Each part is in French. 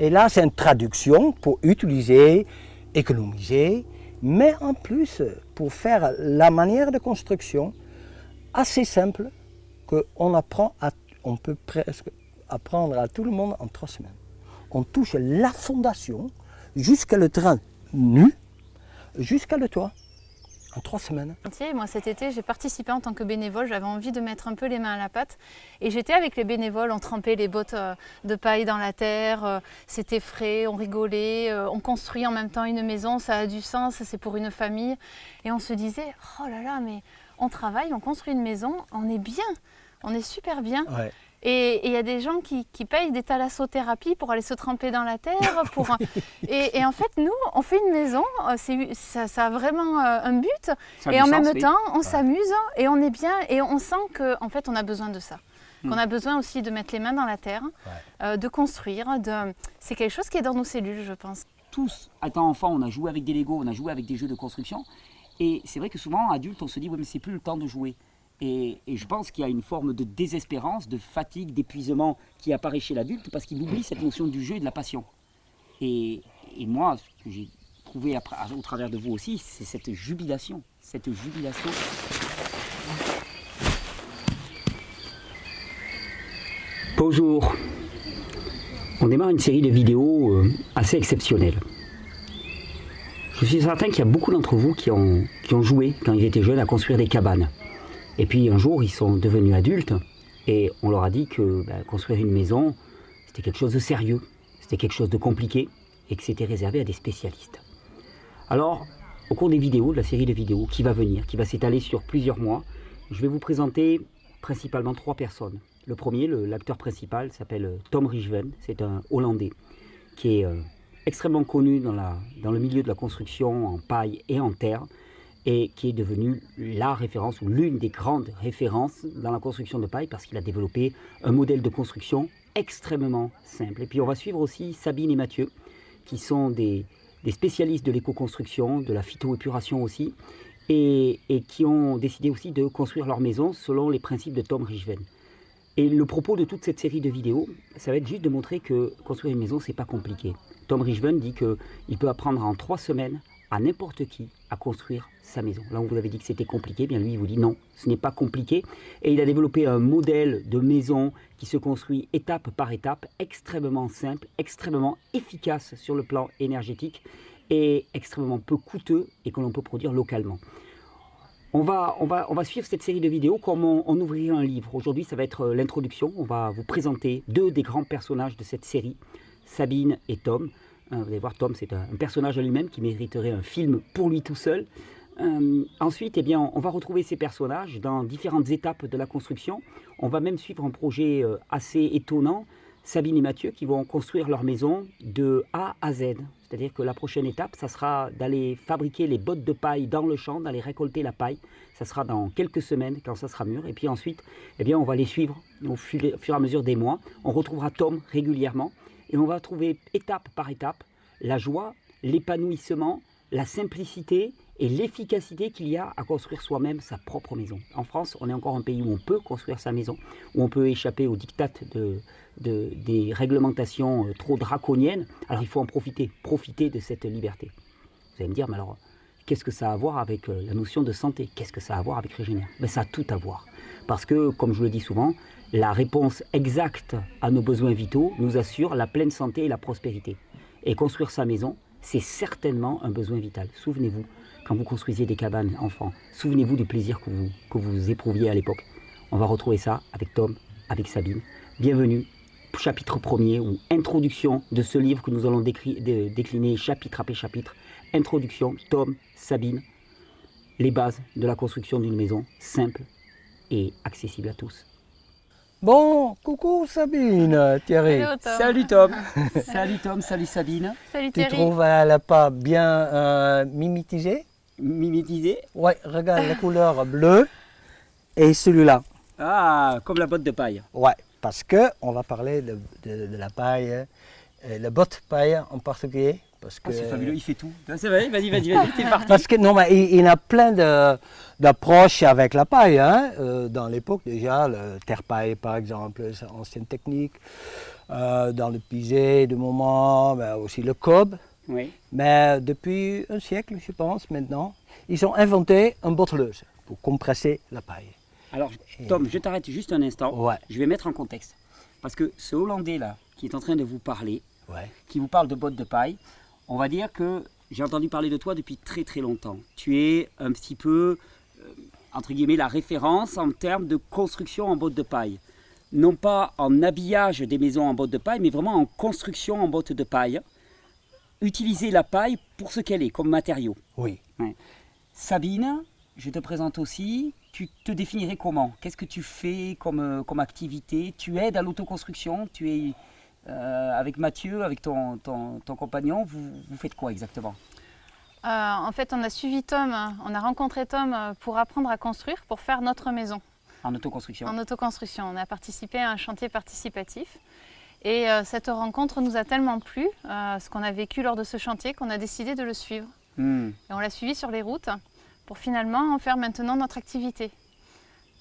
Et là, c'est une traduction pour utiliser, économiser, mais en plus pour faire la manière de construction assez simple on peut presque apprendre à tout le monde en 3 semaines. On touche la fondation jusqu'à le terrain nu, jusqu'à le toit. En 3 semaines. Moi cet été j'ai participé en tant que bénévole, j'avais envie de mettre un peu les mains à la pâte et j'étais avec les bénévoles, on trempait les bottes de paille dans la terre, c'était frais, on rigolait, on construit en même temps une maison, ça a du sens, c'est pour une famille et on se disait oh là là mais on travaille, on construit une maison, on est bien, on est super bien. Ouais. Et il y a des gens qui payent des thalassothérapie pour aller se tremper dans la terre. Et en fait, nous, on fait une maison, ça a vraiment un but. Et en même temps, on s'amuse et on est bien. Et on sent qu'en fait, on a besoin de ça. Qu'on a besoin aussi de mettre les mains dans la terre, de construire. C'est quelque chose qui est dans nos cellules, je pense. Tous, étant enfant, on a joué avec des Lego, on a joué avec des jeux de construction. Et c'est vrai que souvent, adulte, on se dit ouais, mais c'est plus le temps de jouer. Et je pense qu'il y a une forme de désespérance, de fatigue, d'épuisement qui apparaît chez l'adulte parce qu'il oublie cette notion du jeu et de la passion. Et moi, ce que j'ai trouvé au travers de vous aussi, c'est cette jubilation. Bonjour. On démarre une série de vidéos assez exceptionnelles. Je suis certain qu'il y a beaucoup d'entre vous qui ont joué quand ils étaient jeunes à construire des cabanes. Et puis un jour, ils sont devenus adultes et on leur a dit que construire une maison, c'était quelque chose de sérieux, c'était quelque chose de compliqué et que c'était réservé à des spécialistes. Alors, au cours des vidéos, de la série de vidéos qui va venir, qui va s'étaler sur plusieurs mois, je vais vous présenter principalement 3 personnes. Le premier, l'acteur principal, s'appelle Tom Rijven, c'est un Hollandais qui est extrêmement connu dans le milieu de la construction en paille et en terre, et qui est devenu la référence ou l'une des grandes références dans la construction de paille parce qu'il a développé un modèle de construction extrêmement simple. Et puis on va suivre aussi Sabine et Mathieu qui sont des spécialistes de l'éco-construction, de la phytoépuration aussi et qui ont décidé aussi de construire leur maison selon les principes de Tom Rijven. Et le propos de toute cette série de vidéos, ça va être juste de montrer que construire une maison, c'est pas compliqué. Tom Rijven dit qu'il peut apprendre en 3 semaines à n'importe qui à construire sa maison. Là, on vous avait dit que c'était compliqué, bien lui, il vous dit non, ce n'est pas compliqué. Et il a développé un modèle de maison qui se construit étape par étape, extrêmement simple, extrêmement efficace sur le plan énergétique et extrêmement peu coûteux et que l'on peut produire localement. On va suivre cette série de vidéos comme on ouvrirait un livre. Aujourd'hui, ça va être l'introduction. On va vous présenter 2 des grands personnages de cette série, Sabine et Tom. Vous allez voir, Tom, c'est un personnage à lui-même qui mériterait un film pour lui tout seul. Ensuite, eh bien, on va retrouver ces personnages dans différentes étapes de la construction. On va même suivre un projet assez étonnant, Sabine et Mathieu, qui vont construire leur maison de A à Z. C'est-à-dire que la prochaine étape, ça sera d'aller fabriquer les bottes de paille dans le champ, d'aller récolter la paille. Ça sera dans quelques semaines quand ça sera mûr. Et puis ensuite, eh bien, on va les suivre au fur et à mesure des mois. On retrouvera Tom régulièrement. Et on va trouver étape par étape la joie, l'épanouissement, la simplicité et l'efficacité qu'il y a à construire soi-même sa propre maison. En France, on est encore un pays où on peut construire sa maison, où on peut échapper aux diktats des réglementations trop draconiennes. Alors il faut en profiter de cette liberté. Vous allez me dire, mais alors, qu'est-ce que ça a à voir avec la notion de santé? Qu'est-ce que ça a à voir avec Régénère? Ben, ça a tout à voir. Parce que, comme je le dis souvent, la réponse exacte à nos besoins vitaux nous assure la pleine santé et la prospérité. Et construire sa maison, c'est certainement un besoin vital. Souvenez-vous, quand vous construisiez des cabanes enfants, souvenez-vous du plaisir que vous éprouviez à l'époque. On va retrouver ça avec Tom, avec Sabine. Bienvenue, chapitre 1er ou introduction de ce livre que nous allons décliner chapitre après chapitre. Introduction, Tom, Sabine, les bases de la construction d'une maison simple et accessible à tous. Bon, coucou Sabine, Thierry. Hello, Tom. Salut Tom. Salut Tom, salut Sabine. Salut Tu Thierry. trouves elle pas bien mimétisée? Mimétisé. Ouais, regarde la couleur bleue et celui-là. Ah, comme la botte de paille. Ouais, parce que on va parler de la paille, la botte paille en particulier. Parce que, C'est fabuleux, il fait tout. C'est vrai, vas-y, t'es parti. parce que non, mais il y a plein d'approches avec la paille. Hein. Dans l'époque déjà, le terre-paille par exemple, c'est ancienne technique. dans le pisé de moment, mais aussi le cob. Oui. Mais depuis un siècle, je pense, maintenant, ils ont inventé une botteleuse pour compresser la paille. Alors, Tom, je t'arrête juste un instant. Ouais. Je vais mettre en contexte. Parce que ce Hollandais-là, qui est en train de vous parler, Ouais. qui vous parle de bottes de paille, on va dire que j'ai entendu parler de toi depuis très très longtemps. Tu es un petit peu, entre guillemets, la référence en termes de construction en bottes de paille. Non pas en habillage des maisons en bottes de paille, mais vraiment en construction en bottes de paille. Utiliser la paille pour ce qu'elle est, comme matériau. Oui. Ouais. Sabine, je te présente aussi. Tu te définirais comment? Qu'est-ce que tu fais comme activité? Tu aides à l'autoconstruction? Tu es avec Mathieu, avec ton compagnon, vous faites quoi exactement? En fait, on a suivi Tom, on a rencontré Tom pour apprendre à construire, pour faire notre maison. En autoconstruction? En autoconstruction. On a participé à un chantier participatif. Et cette rencontre nous a tellement plu, ce qu'on a vécu lors de ce chantier, qu'on a décidé de le suivre. Et on l'a suivi sur les routes pour finalement en faire maintenant notre activité.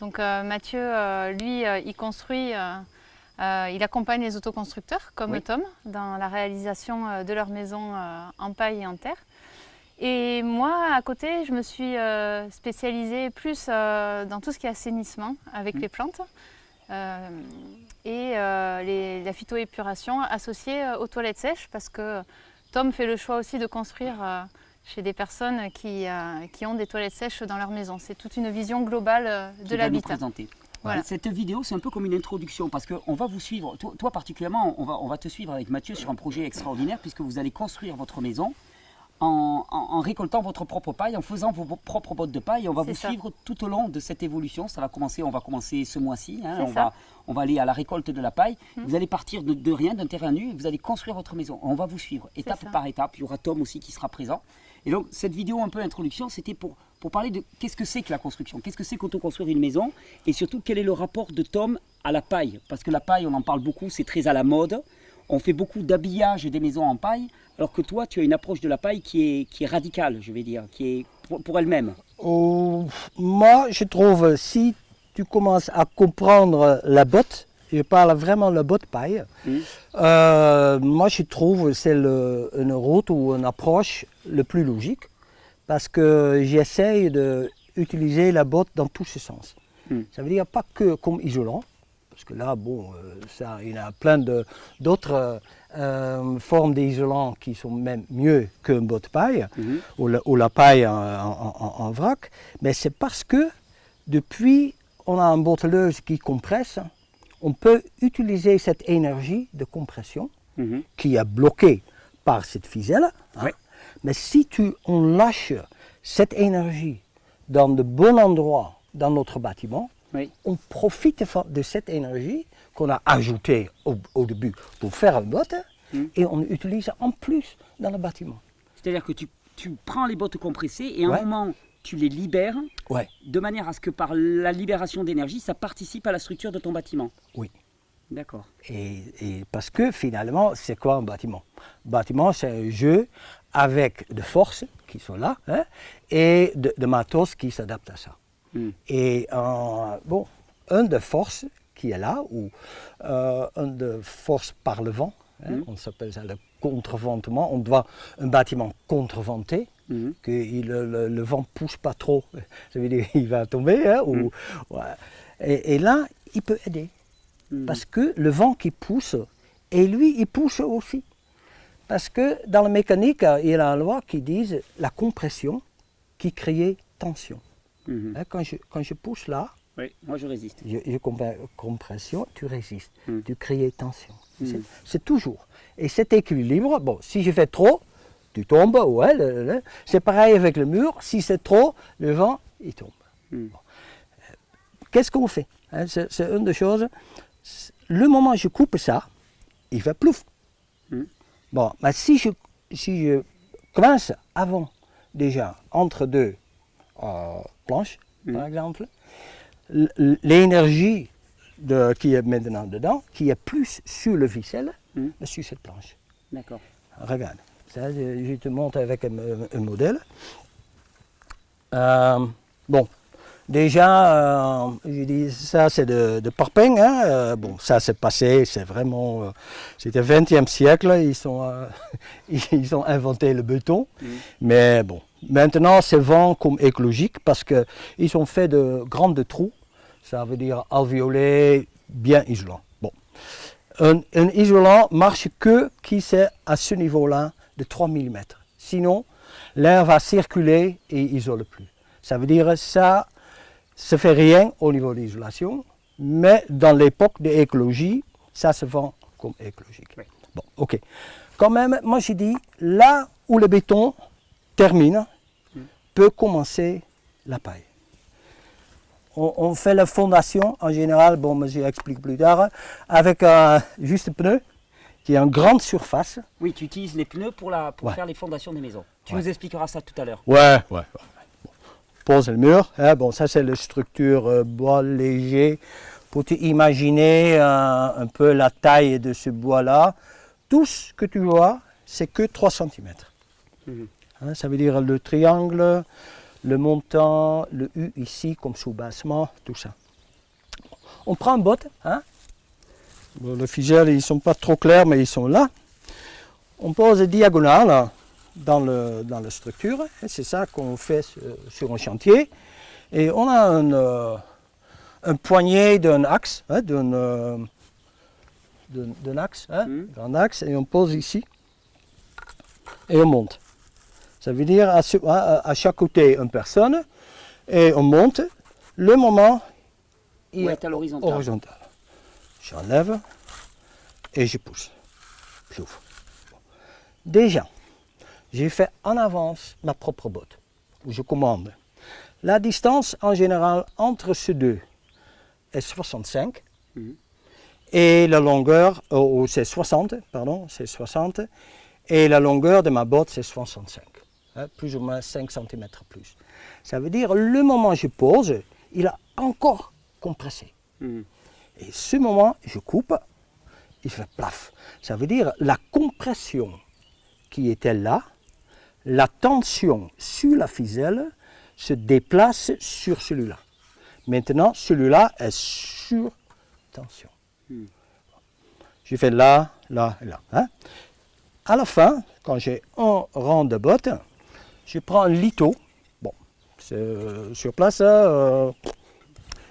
Donc Mathieu, lui, il construit, il accompagne les autoconstructeurs comme Oui. Tom dans la réalisation de leur maison en paille et en terre. Et moi, à côté, je me suis spécialisée plus dans tout ce qui est assainissement avec les plantes. Et la phytoépuration associée aux toilettes sèches parce que Tom fait le choix aussi de construire chez des personnes qui ont des toilettes sèches dans leur maison. C'est toute une vision globale de l'habitat. Voilà. Cette vidéo, c'est un peu comme une introduction parce qu'on va vous suivre, toi particulièrement, on va te suivre avec Mathieu sur un projet extraordinaire puisque vous allez construire votre maison en récoltant votre propre paille, en faisant vos propres bottes de paille. On va vous suivre tout au long de cette évolution. On va commencer ce mois-ci. Hein, on va aller à la récolte de la paille. Vous allez partir de rien, d'un terrain nu, et vous allez construire votre maison. On va vous suivre étape par étape. Il y aura Tom aussi qui sera présent. Et donc, cette vidéo un peu introduction, c'était pour parler de qu'est-ce que c'est que la construction, qu'est-ce que c'est qu'auto-construire une maison, et surtout quel est le rapport de Tom à la paille. Parce que la paille, on en parle beaucoup, c'est très à la mode. On fait beaucoup d'habillage des maisons en paille, alors que toi, tu as une approche de la paille qui est radicale, je vais dire, qui est pour elle-même. Moi, je trouve, si tu commences à comprendre la botte, je parle vraiment de la botte paille, moi je trouve que c'est une route ou une approche le plus logique, parce que j'essaye d'utiliser la botte dans tous ses sens. Ça veut dire pas que comme isolant, parce que là, bon, il y a plein d'autres formes d'isolant qui sont même mieux qu'une botte paille, ou la paille en vrac, mais c'est parce que depuis on a une botteleuse qui compresse, on peut utiliser cette énergie de compression qui est bloquée par cette ficelle, hein, mais si on lâche cette énergie dans de bons endroits dans notre bâtiment, on profite de cette énergie qu'on a ajoutée au début pour faire une botte et on l'utilise en plus dans le bâtiment. C'est-à-dire que tu prends les bottes compressées et à un moment tu les libères de manière à ce que par la libération d'énergie, ça participe à la structure de ton bâtiment. Oui. D'accord. Et parce que finalement, c'est quoi un bâtiment? Un bâtiment, c'est un jeu avec des forces qui sont là et de matos qui s'adaptent à ça. Et une des forces qui est là, ou une des forces par le vent, on s'appelle ça le contreventement, on doit un bâtiment contreventé, que le vent ne pousse pas trop, ça veut dire qu'il va tomber, et là, il peut aider, parce que le vent qui pousse, et lui, il pousse aussi. Parce que dans la mécanique, il y a une loi qui dit la compression qui crée tension. Quand je pousse là, moi je résiste. Compression, tu résistes, tu crées tension. C'est toujours. Et cet équilibre, bon, si je fais trop, tu tombes, c'est pareil avec le mur, si c'est trop, le vent, il tombe. Bon. Qu'est-ce qu'on fait? C'est une des choses, le moment où je coupe ça, il fait plouf. Bon, mais si je commence avant, déjà, entre deux planches, par exemple, l'énergie qui est maintenant dedans, qui est plus sur le ficelle, mais sur cette planche. D'accord. Regarde, ça, je te montre avec un modèle. Bon, Déjà, je dis ça c'est de Parping. Hein. Bon, ça c'est passé, c'est vraiment. C'était 20e siècle, ils ont inventé le béton. Mais bon, maintenant c'est vend comme écologique parce qu'ils ont fait de grandes trous. Ça veut dire alvéolés, bien isolant. Bon. Un isolant marche que qui c'est à ce niveau-là de 3 mm. Sinon, l'air va circuler et isole plus. Ça veut dire ça ne fait rien au niveau de l'isolation, mais dans l'époque de l'écologie, ça se vend comme écologique. Oui. Bon, ok. Quand même, moi j'ai dit, là où le béton termine, peut commencer la paille. On fait la fondation en général, bon, mais je l'explique plus tard, avec juste pneu qui est en grande surface. Oui, tu utilises les pneus pour faire les fondations des maisons. Tu nous expliqueras ça tout à l'heure. Ouais. Pose le mur. Hein, bon, ça c'est la structure bois léger. Pour t'imaginer un peu la taille de ce bois-là, tout ce que tu vois, c'est que 3 cm. Hein, ça veut dire le triangle, le montant, le U ici comme sous-bassement, tout ça. On prend une botte. Hein. Bon, les ficelles, ils ne sont pas trop clairs, mais ils sont là. On pose diagonale dans la structure, c'est ça qu'on fait sur un chantier. Et on a un poignet d'un axe, hein, d'un axe, hein, un axe, et on pose ici, et on monte. Ça veut dire à chaque côté une personne, et on monte, le moment il est à l'horizontale. Horizontal. J'enlève et je pousse. J'ouvre. Déjà, j'ai fait en avance ma propre botte, où je commande. La distance en général entre ces deux est 65 et la longueur, c'est 60, pardon, c'est 60 et la longueur de ma botte c'est 65, hein, plus ou moins 5 cm plus. Ça veut dire le moment où je pose, il a encore compressé. Et ce moment, je coupe, il fait plaf. Ça veut dire la compression qui était là, la tension sur la ficelle se déplace sur celui-là. Maintenant, celui-là est sur tension. Je fais là, là et là. Hein. À la fin, quand j'ai un rang de botte, je prends un litho. Bon, sur place, on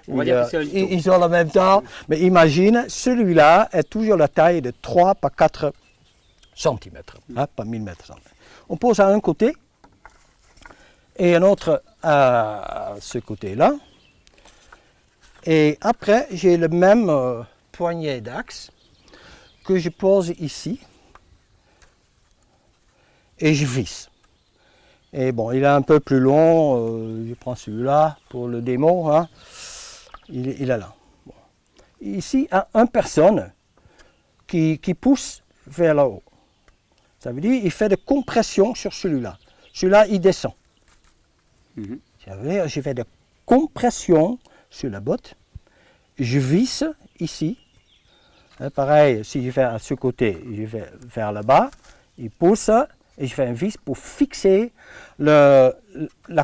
va dire que c'est un litho. Ils ont en même temps, mais imagine, celui-là est toujours la taille de 3 par 4 cm, hein, pas 1000 mètres. On pose à un côté et un autre à ce côté-là. Et après, j'ai le même poignet d'axe que je pose ici et je visse. Et bon, il est un peu plus long, je prends celui-là pour le démo, hein. Il est là. Bon. Ici, une personne qui pousse vers là-haut. Ça veut dire qu'il fait de compression sur celui-là. Celui-là, il descend. Ça veut dire que je fais de compression sur la botte. Je visse ici. Pareil, si je fais à ce côté, je vais vers là-bas. Il pousse et je fais un vis pour fixer la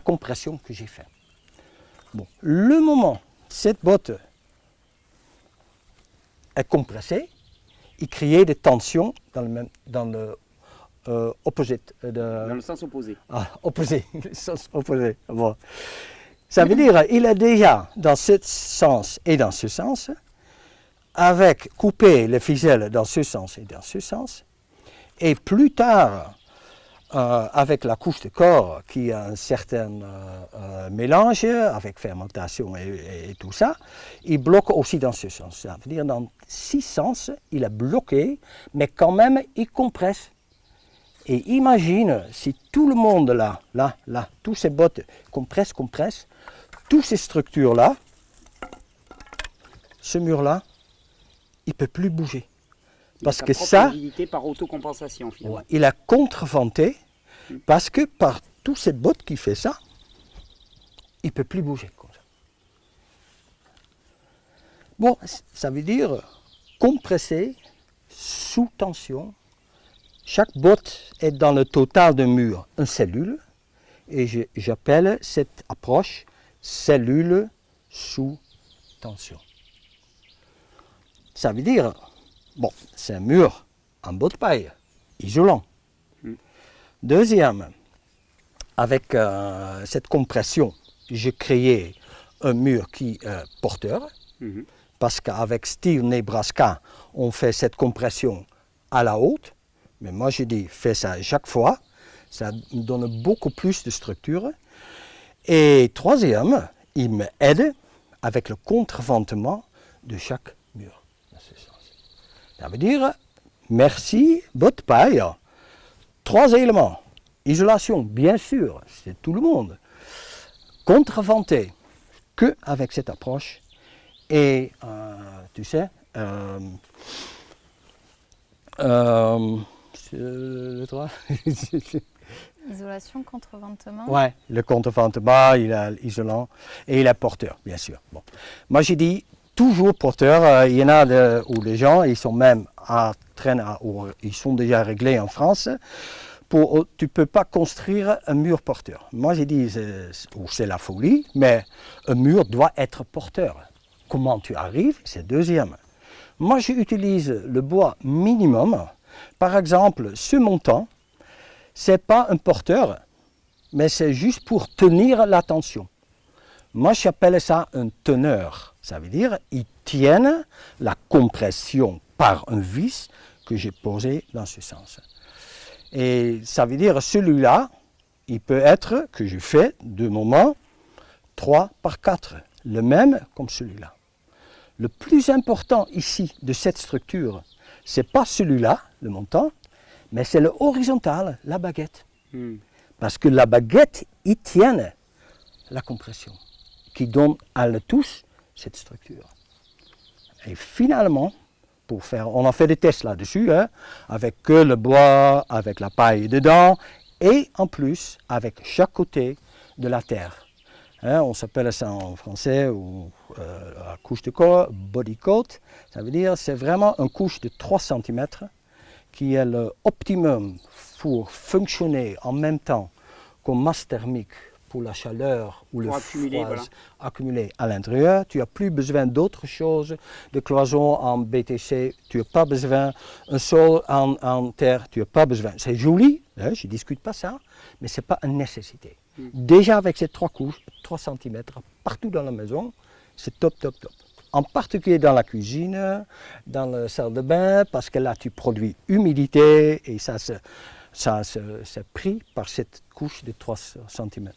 compression que j'ai faite. Bon, le moment cette botte est compressée, il crée des tensions dans le opposite. Dans le sens opposé. Ah, opposé, le sens opposé. Bon. Ça veut dire qu'il est déjà dans ce sens et dans ce sens, avec couper les ficelles dans ce sens et dans ce sens, et plus tard, avec la couche de corps qui a un certain mélange avec fermentation et tout ça, il bloque aussi dans ce sens. Ça veut dire dans 6 sens, il est bloqué, mais quand même il compresse. Et imagine si tout le monde là, tous ces bottes compressent, toutes ces structures-là, ce mur-là, il ne peut plus bouger. Parce que ça, par autocompensation, finalement. Ouais, il a contreventé parce que par toutes ces bottes qui fait ça, il ne peut plus bouger comme ça. Bon, ça veut dire compresser sous tension. Chaque botte est dans le total d'un mur une cellule et j'appelle cette approche cellules sous tension. Ça veut dire, bon, c'est un mur en bois de paille, isolant. Deuxième, avec cette compression, j'ai créé un mur qui est porteur, parce qu'avec Steel Nebraska, on fait cette compression à la haute, mais moi j'ai dit, fais ça chaque fois, ça me donne beaucoup plus de structure. Et troisième, il m'aide avec le contreventement de chaque mur. Ça veut dire, merci, bois de paille. 3 éléments. Isolation, bien sûr, c'est tout le monde. Contreventé, que avec cette approche. Et, tu sais, le droit. Isolation, contreventement. Ouais, le contreventement, il est isolant et il est porteur, bien sûr. Bon. Moi, j'ai dit toujours porteur. Il y en a où les gens, ils sont même à traîner, ou ils sont déjà réglés en France. Tu ne peux pas construire un mur porteur. Moi, j'ai dit, c'est la folie, mais un mur doit être porteur. Comment tu arrives, c'est deuxième. Moi, j'utilise le bois minimum. Par exemple, ce montant, ce n'est pas un porteur, mais c'est juste pour tenir la tension. Moi, j'appelle ça un teneur. Ça veut dire qu'ils tiennent la compression par un vis que j'ai posé dans ce sens. Et ça veut dire celui-là, il peut être, que je fais de moment, 3 par 4, le même comme celui-là. Le plus important ici de cette structure, ce n'est pas celui-là, le montant, mais c'est le horizontal, la baguette. Parce que la baguette, il tient la compression, qui donne à la touche cette structure. Et finalement, on a fait des tests là-dessus, hein, avec que le bois, avec la paille dedans, et en plus avec chaque côté de la terre. Hein, on s'appelle ça en français la couche de corps, body coat. Ça veut dire c'est vraiment une couche de 3 cm qui est l'optimum pour fonctionner en même temps comme masse thermique pour la chaleur ou le froid accumulé à l'intérieur. Tu n'as plus besoin d'autre chose, de cloison en BTC, tu n'as pas besoin, un sol en terre, tu n'as pas besoin. C'est joli, hein, je ne discute pas ça, mais ce n'est pas une nécessité. Déjà avec ces 3 couches, 3 cm partout dans la maison, c'est top, top, top. En particulier dans la cuisine, dans la salle de bain, parce que là tu produis humidité et ça c'est pris par cette couche de 3 cm.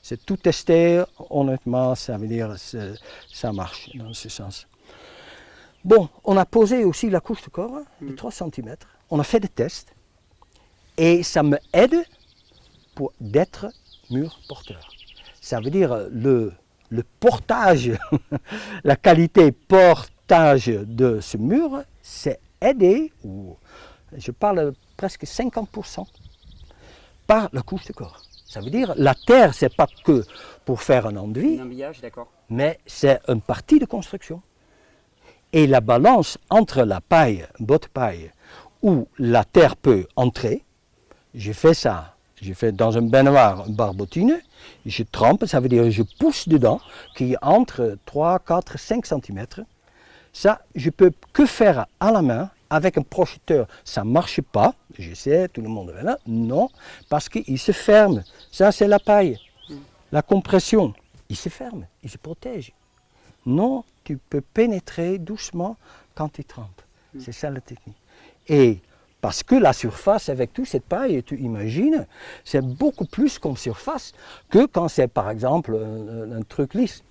C'est tout testé, honnêtement, ça veut dire que ça marche dans ce sens. Bon, on a posé aussi la couche de corps de 3 cm, on a fait des tests et ça me aide pour d'être mur porteur. Ça veut dire le portage, la qualité portage de ce mur, c'est aidé, ou je parle presque 50%, par la couche de corps. Ça veut dire la terre, c'est pas que pour faire un enduit, mais c'est une partie de construction. Et la balance entre la paille, bois de paille, où la terre peut entrer, je fais ça. Je fais dans un baignoire une barbotine, je trempe, ça veut dire je pousse dedans, qui est entre 3, 4, 5 cm. Ça, je peux que faire à la main, avec un projecteur. Ça ne marche pas, je sais, tout le monde est là. Non, parce qu'il se ferme. Ça, c'est la paille. La compression, il se ferme, il se protège. Non, tu peux pénétrer doucement quand tu trempes. C'est ça la technique. Et parce que la surface, avec toute cette paille, tu imagines, c'est beaucoup plus comme surface que quand c'est par exemple un truc lisse.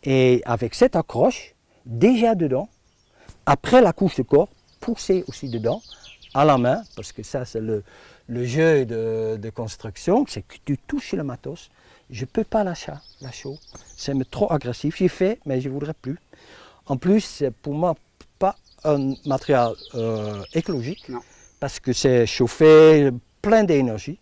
Et avec cette accroche, déjà dedans, après la couche de corps, pousser aussi dedans, à la main, parce que ça c'est le jeu de construction, c'est que tu touches le matos. Je ne peux pas la chaud, c'est trop agressif. J'ai fait, mais je ne voudrais plus. En plus, c'est pour moi pas un matériel écologique. Non. Parce que c'est chauffé, plein d'énergie,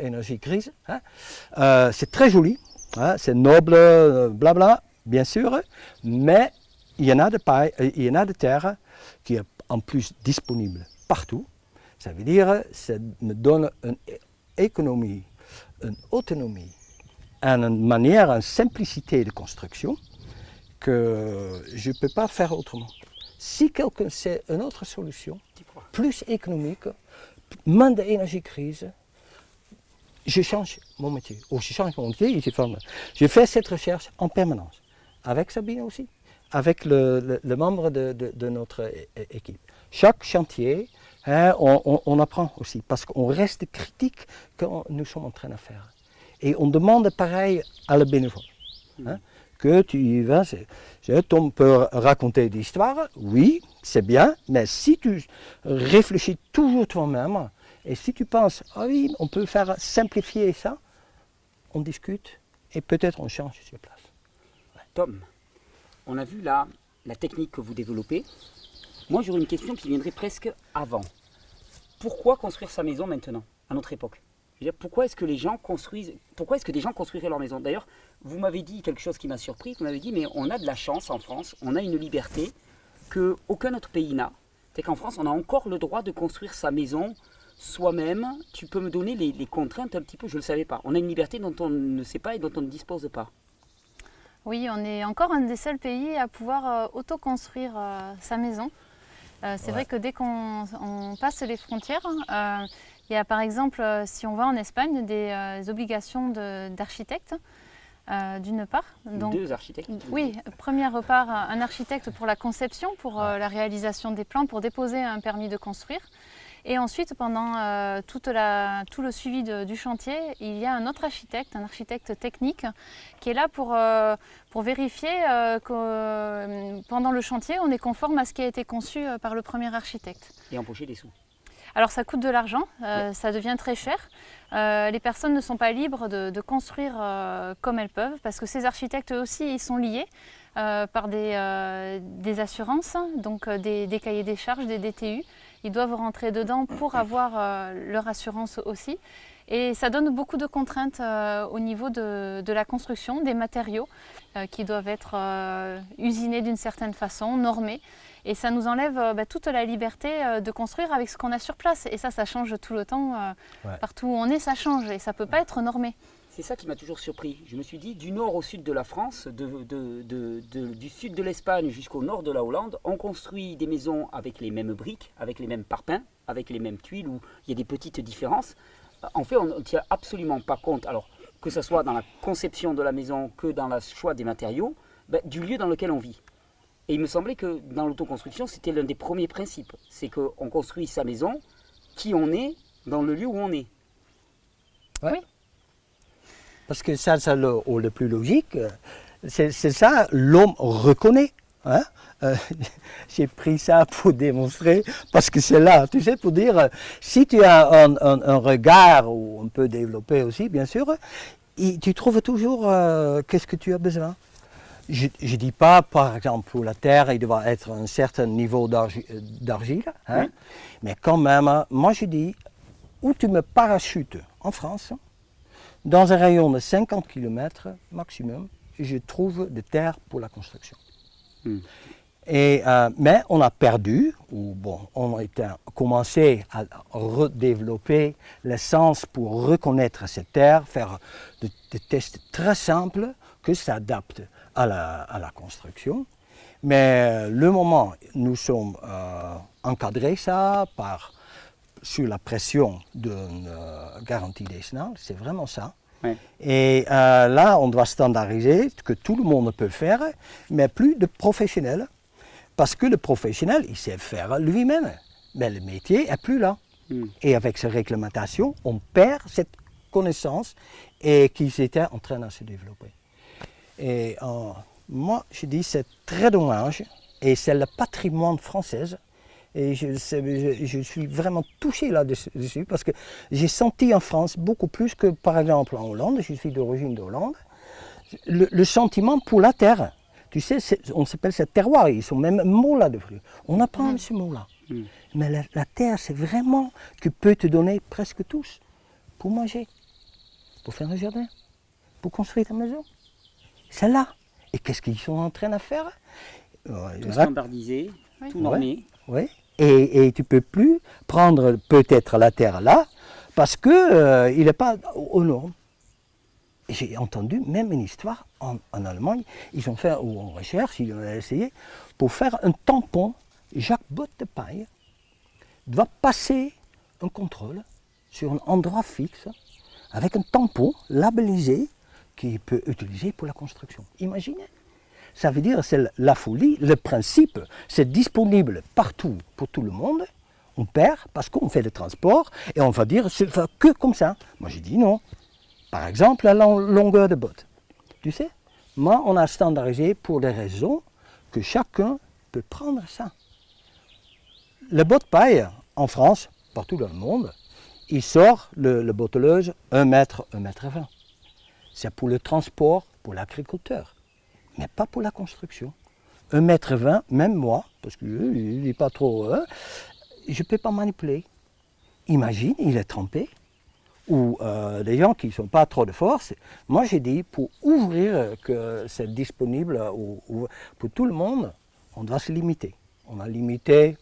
énergie grise. Hein. C'est très joli, hein, c'est noble, blabla, bien sûr, mais il y en a de paille, il y en a de terre qui est en plus disponible partout. Ça veut dire que ça me donne une économie, une autonomie une manière, une simplicité de construction que je ne peux pas faire autrement. Si quelqu'un sait une autre solution, plus économique, moins d'énergie grise, je change mon métier. Ou je change mon métier, je fais cette recherche en permanence. Avec Sabine aussi, avec le membre de notre équipe. Chaque chantier, on apprend aussi, parce qu'on reste critique quand nous sommes en train de faire. Et on demande pareil à le bénévole. Que tu y vas, on peut raconter des histoires, oui, c'est bien, mais si tu réfléchis toujours toi-même, et si tu penses, ah oui, on peut faire simplifier ça, on discute et peut-être on change sur place. Ouais. Tom, on a vu là la technique que vous développez. Moi, j'aurais une question qui viendrait presque avant. Pourquoi construire sa maison maintenant, à notre époque? Je veux dire, pourquoi est-ce que des gens construiraient leur maison? D'ailleurs, vous m'avez dit quelque chose qui m'a surpris. Vous m'avez dit, mais on a de la chance en France, on a une liberté qu'aucun autre pays n'a. C'est qu'en France, on a encore le droit de construire sa maison soi-même. Tu peux me donner les contraintes un petit peu? Je ne le savais pas. On a une liberté dont on ne sait pas et dont on ne dispose pas. Oui, on est encore un des seuls pays à pouvoir auto-construire sa maison. C'est vrai que dès qu'on passe les frontières, il y a par exemple, si on va en Espagne, des obligations d'architecte, d'une part. Donc, 2 architectes? Oui, première part, un architecte pour la conception, pour la réalisation des plans, pour déposer un permis de construire. Et ensuite, pendant tout le suivi du chantier, il y a un autre architecte, un architecte technique, qui est là pour vérifier que pendant le chantier, on est conforme à ce qui a été conçu par le premier architecte. Et empocher des sous. Alors ça coûte de l'argent, ça devient très cher. Les personnes ne sont pas libres de construire comme elles peuvent, parce que ces architectes aussi, ils sont liés par des assurances, donc des cahiers des charges, des DTU. Ils doivent rentrer dedans pour avoir leur assurance aussi. Et ça donne beaucoup de contraintes au niveau de la construction, des matériaux qui doivent être usinés d'une certaine façon, normés. Et ça nous enlève toute la liberté de construire avec ce qu'on a sur place. Et ça change tout le temps. Partout où on est, ça change et ça ne peut pas être normé. C'est ça qui m'a toujours surpris. Je me suis dit, du nord au sud de la France, du sud de l'Espagne jusqu'au nord de la Hollande, on construit des maisons avec les mêmes briques, avec les mêmes parpaings, avec les mêmes tuiles, où il y a des petites différences. En fait, on ne tient absolument pas compte, alors que ce soit dans la conception de la maison que dans le choix des matériaux, du lieu dans lequel on vit. Et il me semblait que dans l'autoconstruction, c'était l'un des premiers principes. C'est qu'on construit sa maison, qui on est, dans le lieu où on est. Ouais. Oui. Parce que ça, c'est le plus logique. C'est ça, l'homme reconnaît. Hein? J'ai pris ça pour démontrer, parce que c'est là, tu sais, pour dire, si tu as un regard, ou on peut développer aussi, bien sûr, tu trouves toujours qu'est-ce que tu as besoin. Je ne dis pas, par exemple, pour la terre, il doit être un certain niveau d'argile, hein? Oui. Mais quand même, moi je dis, où tu me parachutes en France, dans un rayon de 50 km maximum, je trouve des terres pour la construction. Mais on a perdu, ou bon, on a commencé à redévelopper le sens pour reconnaître ces terres, faire des tests très simples que s'adaptent à la construction. Mais le moment nous sommes encadrés ça sous la pression d'une garantie décennale, c'est vraiment ça. Oui. Et là, on doit standardiser que tout le monde peut faire, mais plus de professionnels. Parce que le professionnel, il sait faire lui-même. Mais le métier n'est plus là. Et avec ces réglementations, on perd cette connaissance et qui était en train de se développer. Et moi, je dis c'est très dommage. Et c'est le patrimoine français. Et je suis vraiment touché là-dessus parce que j'ai senti en France beaucoup plus que par exemple en Hollande, je suis d'origine d'Hollande, le sentiment pour la terre. Tu sais, on s'appelle ce terroir, ils sont même mots là-dessus. On apprend ce mot-là. Mais la terre, c'est vraiment que peut te donner presque tous. Pour manger, pour faire un jardin, pour construire ta maison. C'est là. Et qu'est-ce qu'ils sont en train de faire? Tout standardisé, tout normé. Oui. Et tu ne peux plus prendre peut-être la terre là, parce qu'il n'est pas aux normes. j'ai entendu même une histoire en Allemagne, ils ont fait, ou en recherche, ils ont essayé, pour faire un tampon, chaque botte de paille doit passer un contrôle sur un endroit fixe, avec un tampon labellisé qu'il peut utiliser pour la construction. Imaginez. Ça veut dire, c'est la folie, le principe, c'est disponible partout pour tout le monde. On perd parce qu'on fait le transport et on va dire, c'est que comme ça. Moi j'ai dit non. Par exemple, la longueur de botte. Tu sais, moi on a standardisé pour des raisons que chacun peut prendre ça. Le botte paille, en France, partout dans le monde, il sort le botteleuse 1 mètre, 1 mètre 20. C'est pour le transport, pour l'agriculteur, mais pas pour la construction. 1 mètre 20, même moi, parce que il n'est pas trop... je ne peux pas manipuler. Imagine, il est trempé, ou des gens qui ne sont pas trop de force. Moi j'ai dit, pour ouvrir, que c'est disponible pour tout le monde, on doit se limiter. On a limité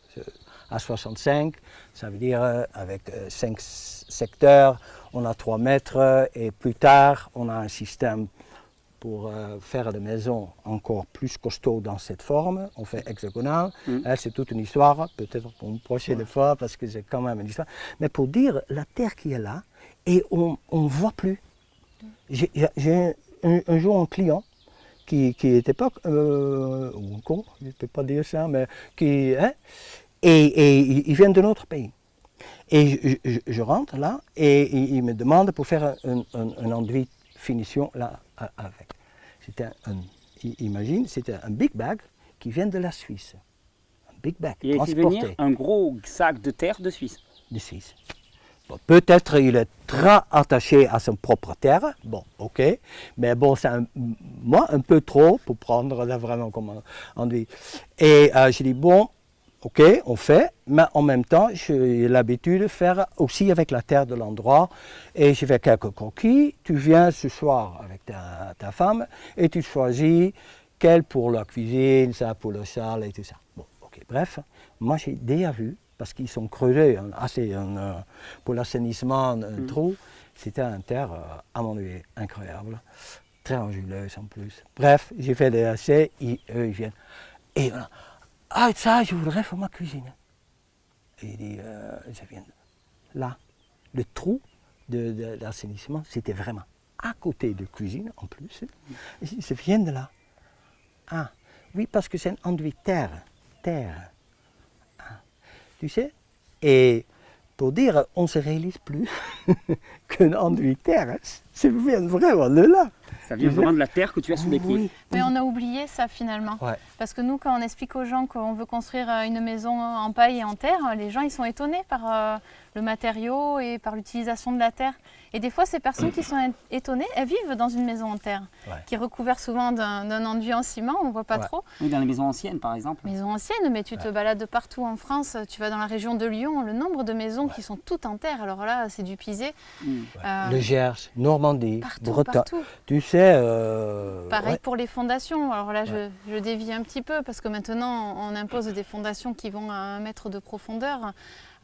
à 65, ça veut dire avec 5 secteurs, on a 3 mètres et plus tard on a un système pour faire des maisons encore plus costauds dans cette forme, on fait hexagonal. C'est toute une histoire, peut-être pour une prochaine fois parce que c'est quand même une histoire. Mais pour dire la terre qui est là et on ne voit plus. J'ai un jour un client qui n'était pas ou un con, je ne peux pas dire ça, mais qui et il vient d'un autre pays. Et je rentre là et il me demande pour faire un enduit finition là avec. C'était imagine, c'était un big bag qui vient de la Suisse. Un big bag il a fait venir un gros sac de terre de Suisse. De Suisse. Bon, peut-être il est très attaché à son propre terre, bon, ok, mais bon, c'est moi un peu trop pour prendre là vraiment comme un enduit. Et j'ai dit bon, ok, on fait, mais en même temps, j'ai l'habitude de faire aussi avec la terre de l'endroit. Et je fais quelques croquis. Tu viens ce soir avec ta femme et tu choisis quelle pour la cuisine, ça pour le salle et tout ça. Bon, ok, bref, moi j'ai déjà vu, parce qu'ils sont creusés pour l'assainissement, un trou. C'était une terre, à mon avis, incroyable, très anguleuse en plus. Bref, j'ai fait des essais, eux ils viennent. Et voilà. Ah, ça, je voudrais faire ma cuisine. Et il dit, ça vient là. Le trou d'assainissement, c'était vraiment à côté de cuisine, en plus. Ça vient de là. Ah, oui, parce que c'est un enduit terre. Ah, tu sais? Et pour dire, on ne se réalise plus qu'un enduit terre, ça vient vraiment de là. Ça vient vraiment de la terre que tu as sous les pieds. Oui. Mais on a oublié ça finalement. Ouais. Parce que nous, quand on explique aux gens qu'on veut construire une maison en paille et en terre, les gens ils sont étonnés par le matériau et par l'utilisation de la terre. Et des fois, ces personnes qui sont étonnées, elles vivent dans une maison en terre, qui est recouverte souvent d'un enduit en ciment, on ne voit pas trop. Oui, dans les maisons anciennes par exemple. Maisons anciennes, mais tu te balades de partout en France, tu vas dans la région de Lyon, le nombre de maisons qui sont toutes en terre, alors là, c'est du pisé. Le Gers, Normandie, Bretagne. Partout. Tu sais. Pareil pour les fondations. Alors là, je dévie un petit peu parce que maintenant, on impose des fondations qui vont à 1 mètre de profondeur.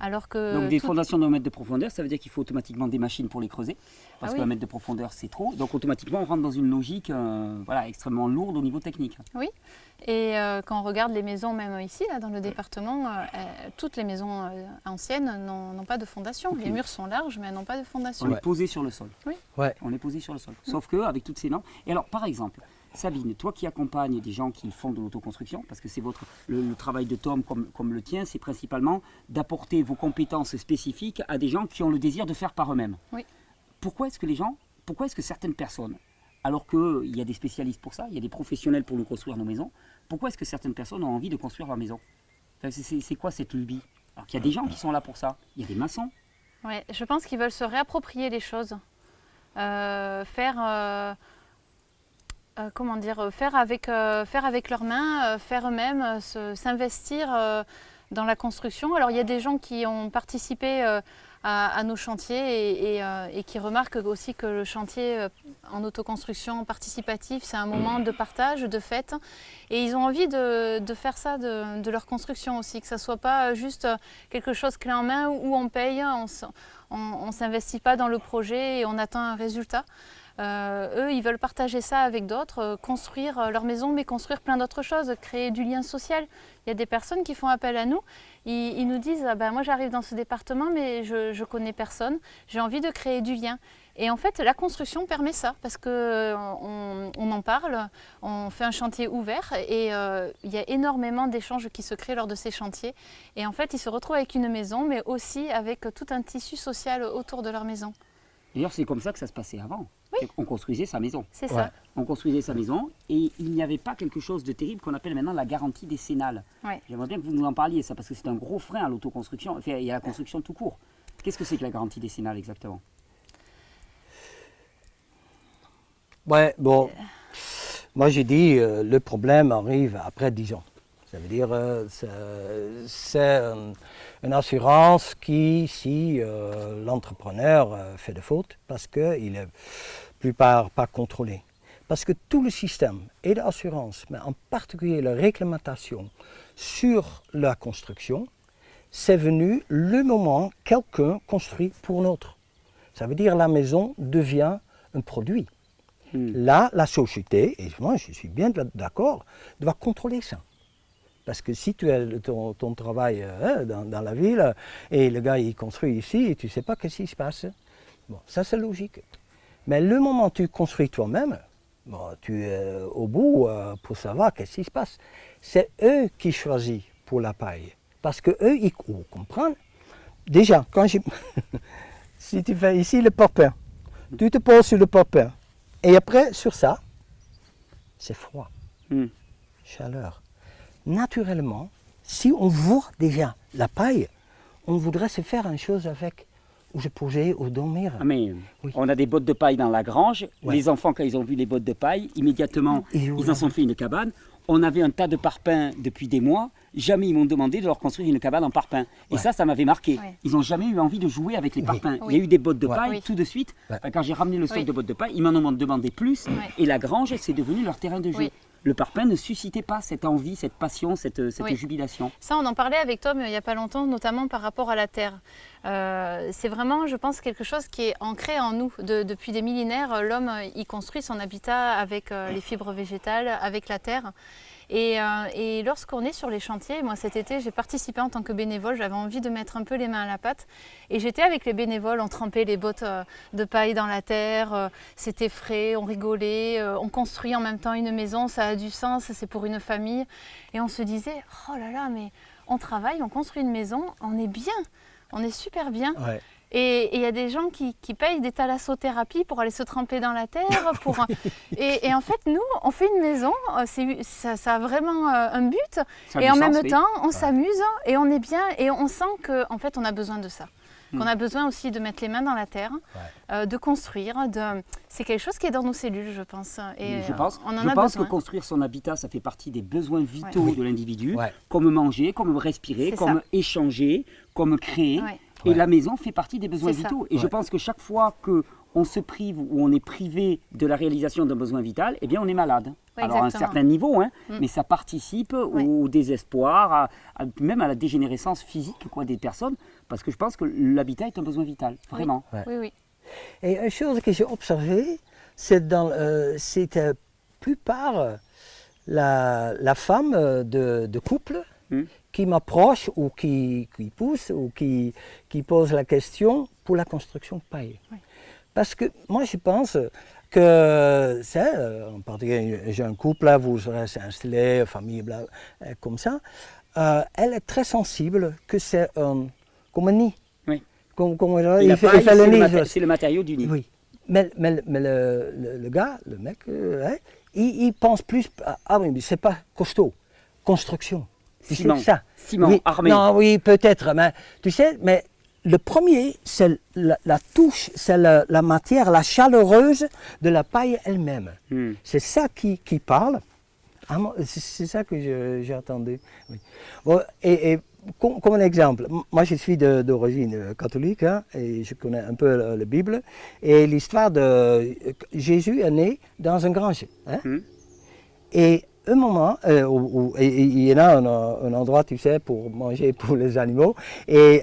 Alors que donc des fondations d'1 mètre de profondeur, ça veut dire qu'il faut automatiquement des machines pour les creuser. Parce que 1 mètre de profondeur, c'est trop. Donc automatiquement, on rentre dans une logique extrêmement lourde au niveau technique. Oui. Et quand on regarde les maisons, même ici, là, dans le département, toutes les maisons anciennes n'ont pas de fondation. Okay. Les murs sont larges, mais elles n'ont pas de fondation. On est posé sur le sol. Oui. On est posé sur le sol. Sauf qu'avec toutes ces normes. Et alors, par exemple, Sabine, toi qui accompagnes des gens qui font de l'autoconstruction, parce que c'est le travail de Tom comme le tien, c'est principalement d'apporter vos compétences spécifiques à des gens qui ont le désir de faire par eux-mêmes. Oui. Pourquoi est-ce que certaines personnes, alors qu'il y a des spécialistes pour ça, il y a des professionnels pour nous construire nos maisons, pourquoi est-ce que certaines personnes ont envie de construire leur maison? C'est quoi cette lubie? Alors qu'il y a des gens qui sont là pour ça, il y a des maçons. Oui, je pense qu'ils veulent se réapproprier les choses, faire avec leurs mains, faire eux-mêmes, s'investir dans la construction. Alors il y a des gens qui ont participé à nos chantiers et qui remarquent aussi que le chantier en autoconstruction participative, c'est un moment de partage, de fête. Et ils ont envie de faire ça de leur construction aussi, que ça ne soit pas juste quelque chose clé en main où on paye, on ne s'investit pas dans le projet et on attend un résultat. Eux, ils veulent partager ça avec d'autres, construire leur maison, mais construire plein d'autres choses, créer du lien social. Il y a des personnes qui font appel à nous, ils nous disent ah ben, moi j'arrive dans ce département, mais je connais personne, j'ai envie de créer du lien. Et en fait, la construction permet ça, parce qu'on en parle, on fait un chantier ouvert et il y a énormément d'échanges qui se créent lors de ces chantiers. Et en fait, ils se retrouvent avec une maison, mais aussi avec tout un tissu social autour de leur maison. D'ailleurs, c'est comme ça que ça se passait avant. Oui. On construisait sa maison. C'est ça. On construisait sa maison et il n'y avait pas quelque chose de terrible qu'on appelle maintenant la garantie décennale. Ouais. J'aimerais bien que vous nous en parliez, ça, parce que c'est un gros frein à l'autoconstruction, enfin, et à la construction tout court. Qu'est-ce que c'est que la garantie décennale exactement? Ouais, bon, moi j'ai dit le problème arrive après 10 ans. Ça veut dire c'est une assurance qui, si l'entrepreneur fait de fautes, parce qu'il est plupart pas contrôlé. Parce que tout le système et l'assurance, mais en particulier la réglementation sur la construction, c'est venu le moment quelqu'un construit pour l'autre. Ça veut dire la maison devient un produit. Là, la société, et moi je suis bien d'accord, doit contrôler ça. Parce que si tu as ton travail dans la ville et le gars il construit ici et tu ne sais pas ce qui se passe, bon, ça c'est logique. Mais le moment où tu construis toi-même, bon, tu es au bout pour savoir ce qui se passe. C'est eux qui choisissent pour la paille. Parce qu'eux, ils comprennent. Déjà, si tu fais ici le parpaing, tu te poses sur le parpaing. Et après, sur ça, c'est froid, chaleur. Naturellement, si on voit déjà la paille, on voudrait se faire une chose avec, où je poser ou dormir. Ah mais Oui. on a des bottes de paille dans la grange. Ouais. Les enfants, quand ils ont vu les bottes de paille, immédiatement, ils en sont fait une cabane. On avait un tas de parpaings depuis des mois. Jamais ils m'ont demandé de leur construire une cabane en parpaing. Et Ouais. ça m'avait marqué. Ouais. Ils n'ont jamais eu envie de jouer avec les parpaings. Oui. Il y a eu des bottes de Ouais. paille Oui. tout de suite. Ouais. Enfin, quand j'ai ramené le stock Oui. de bottes de paille, ils m'en ont demandé plus. Ouais. Et la grange, c'est devenu leur terrain de jeu. Oui. Le parpaing ne suscitait pas cette envie, cette passion, cette Oui. jubilation. Ça, on en parlait avec Tom il n'y a pas longtemps, notamment par rapport à la terre. C'est vraiment, je pense, quelque chose qui est ancré en nous. Depuis des millénaires, l'homme, il construit son habitat avec les fibres végétales, avec la terre. Et lorsqu'on est sur les chantiers, moi cet été j'ai participé en tant que bénévole, j'avais envie de mettre un peu les mains à la pâte et j'étais avec les bénévoles, on trempait les bottes de paille dans la terre, c'était frais, on rigolait, on construit en même temps une maison, ça a du sens, c'est pour une famille et on se disait oh là là mais on travaille, on construit une maison, on est bien, on est super bien. Ouais. Et il y a des gens qui payent des thalassothérapies pour aller se tremper dans la terre. Et en fait, nous, on fait une maison, ça a vraiment un but. Ça a Et du en sens, même oui. temps, on s'amuse et on est bien. Et on sent qu'en fait, on a besoin de ça. Qu'on a besoin aussi de mettre les mains dans la terre, de construire. C'est quelque chose qui est dans nos cellules, je pense. Et Je pense, on en je a pense besoin. que construire son habitat, ça fait partie des besoins vitaux Ouais. de l'individu, Ouais. comme manger, comme respirer, C'est comme ça. échanger, comme créer. Ouais. Et Ouais. la maison fait partie des besoins C'est ça. vitaux. Et je Ouais. pense que chaque fois qu'on se prive ou on est privé de la réalisation d'un besoin vital, eh bien on est malade. Ouais, Alors à un exactement. certain niveau, hein, mais ça participe Ouais. au désespoir, même à la dégénérescence physique des personnes, parce que je pense que l'habitat est un besoin vital, vraiment. Oui, oui. Et une chose que j'ai observée, c'est la plupart la femme de couple qui m'approche ou qui pousse ou qui pose la question pour la construction de paille. Oui. Parce que moi je pense que c'est, en particulier j'ai un couple, là, vous serez installé, famille, bla, comme ça, elle est très sensible que c'est comme un nid. Oui. Comme Et la paille, fait le nid. c'est le matériau du nid. Oui, mais le gars, le mec, il pense plus, ah oui, mais c'est pas costaud, construction. Tu sais Ciment, ça. ciment, Oui, armé. non, oui, peut-être, mais tu sais, mais le premier, c'est la touche, c'est la matière, la chaleureuse de la paille elle-même. C'est ça qui parle. Ah, c'est ça que j'ai entendu. Oui. Bon, et comme un exemple, moi je suis d'origine catholique hein, et je connais un peu la Bible. Et l'histoire de Jésus est né dans une grange. Hein. Et un moment, où il y en a un endroit, tu sais, pour manger pour les animaux. Et